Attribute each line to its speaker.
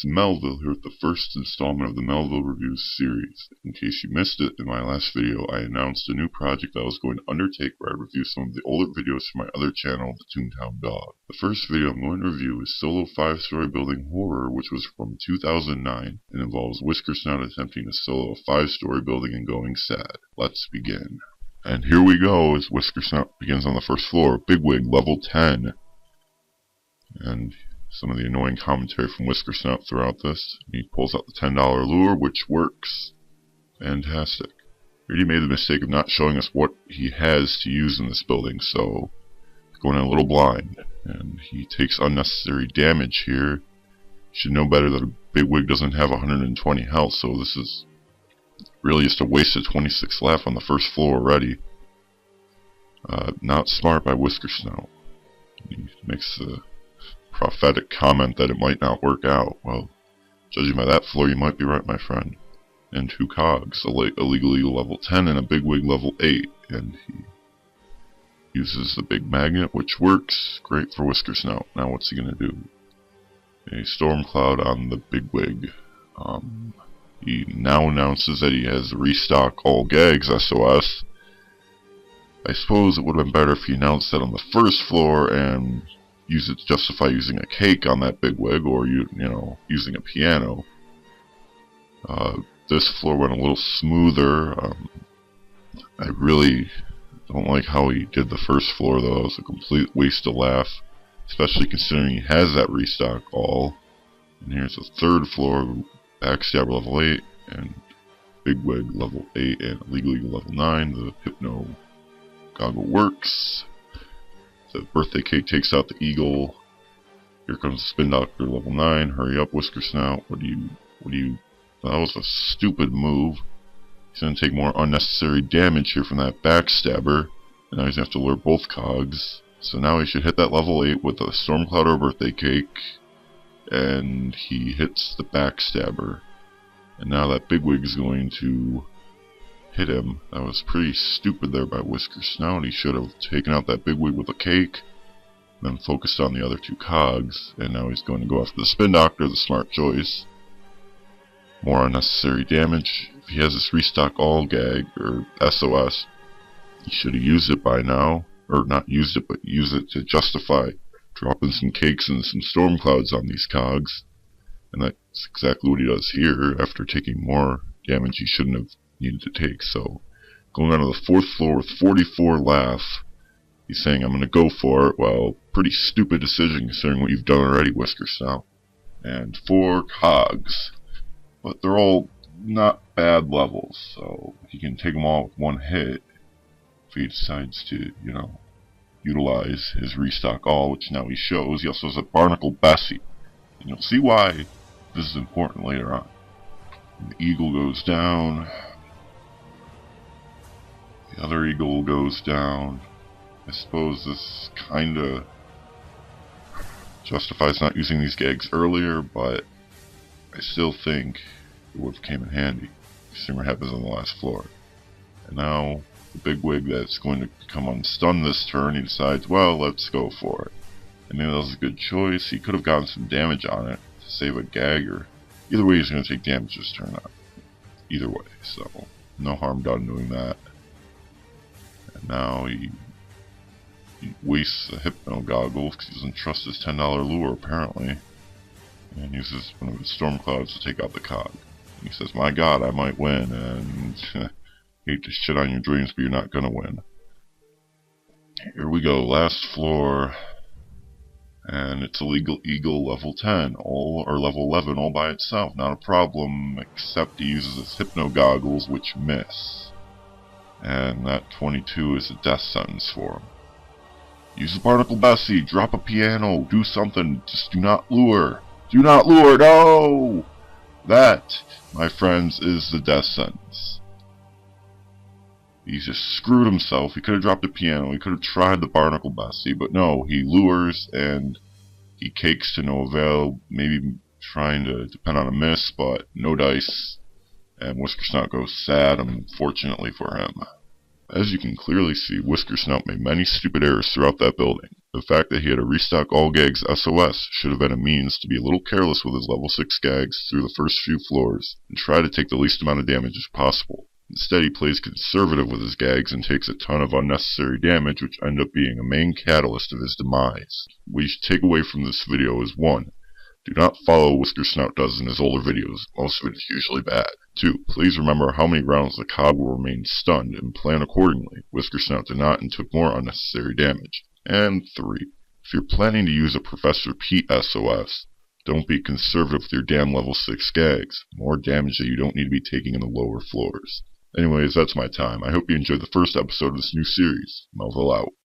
Speaker 1: it's Melville here with the first installment of the Melville Reviews series. In case you missed it, in my last video I announced a new project that I was going to undertake where I review some of the older videos from my other channel, TheToontownDog. The first video I'm going to review is Solo 5-Story Building Horror, which was from 2009 and involves Whiskersnout attempting to solo a 5-story building and going sad. Let's begin. And here we go as Whiskersnout begins on the first floor, Bigwig, level 10. And some of the annoying commentary from Whiskersnout throughout this. He pulls out the $10 lure, which works. Fantastic. Here he made the mistake of not showing us what he has to use in this building, so going in a little blind. And he takes unnecessary damage here. You should know better that a Bigwig doesn't have 120 health, so this is really just a wasted 26 life on the first floor already. Not smart by Whiskersnout. He makes the prophetic comment that it might not work out. Well, judging by that floor, you might be right, my friend. And 2 cogs, a legally level 10 and a Bigwig level 8. And he uses the big magnet, which works. Great for Whiskersnout. Now what's he gonna do? A storm cloud on the Bigwig. He now announces that he has restock all gags SOS. I suppose it would have been better if he announced that on the first floor and use it to justify using a cake on that Bigwig, or you know, using a piano. This floor went a little smoother. I really don't like how he did the first floor though. It was a complete waste of laugh, especially considering he has that restock all. And here's the third floor, Backstabber level 8 and Bigwig level 8 and Legally level 9. The Hypno Goggle works. The birthday cake takes out the eagle. Here comes the Spin Doctor level 9. Hurry up, Whiskersnout. What do you... That was a stupid move. He's going to take more unnecessary damage here from that backstabber. And now he's going to have to lure both cogs. So now he should hit that level 8 with a Stormcloud or birthday cake. And he hits the backstabber. And now that Bigwig is going to hit him. That was pretty stupid there by Whiskersnout. He should have taken out that Bigwig with a cake, then focused on the other 2 cogs, and now he's going to go after the Spin Doctor, the smart choice. More unnecessary damage. If he has this restock all gag, or SOS, he should have used it by now. Or not used it, but use it to justify dropping some cakes and some storm clouds on these cogs. And that's exactly what he does here, after taking more damage he shouldn't have needed to take. So going on to the 4th floor with 44 laugh, he's saying I'm gonna go for it. Well, pretty stupid decision considering what you've done already, Whiskersnout. And 4 cogs, but they're all not bad levels, so he can take them all with 1 hit if he decides to, you know, utilize his restock all, which now he shows. He also has a Barnacle Bessie, and you'll see why this is important later on. And the eagle goes down. The other eagle goes down. I suppose this kinda justifies not using these gags earlier, but I still think it would have came in handy. Considering what happens on the last floor. And now the Bigwig that's going to come unstunned this turn, he decides, well, let's go for it. And maybe that was a good choice. He could have gotten some damage on it to save a gag, or either way he's going to take damage this turn out. Either way, so no harm done doing that. And now he wastes the Hypno Goggles because he doesn't trust his $10 lure apparently, and uses one of his Storm Clouds to take out the cog. And he says, my god, I might win, and hate to shit on your dreams, but you're not gonna win. Here we go, last floor, and it's a legal eagle level 10, or level 11 all by itself, not a problem, except he uses his Hypno Goggles, which miss. And that 22 is a death sentence for him. Use the Barnacle Bessie, drop a piano, do something, just do not lure. Do not lure, no! That, my friends, is the death sentence. He's just screwed himself. He could have dropped a piano, he could have tried the Barnacle Bessie, but no, he lures and he cakes to no avail, maybe trying to depend on a miss, but no dice. And Whiskersnout goes sad, unfortunately for him. As you can clearly see, Whiskersnout made many stupid errors throughout that building. The fact that he had a restock all gags SOS should have been a means to be a little careless with his level 6 gags through the first few floors, and try to take the least amount of damage as possible. Instead, he plays conservative with his gags and takes a ton of unnecessary damage, which end up being a main catalyst of his demise. What you should take away from this video is 1. Do not follow what Whiskersnout does in his older videos, most of it is usually bad. 2. Please remember how many rounds the cog will remain stunned and plan accordingly. Whiskersnout did not and took more unnecessary damage. And 3. If you're planning to use a Professor Pete SOS, don't be conservative with your damn level 6 gags. More damage that you don't need to be taking in the lower floors. Anyways, that's my time. I hope you enjoyed the first episode of this new series. Melville out.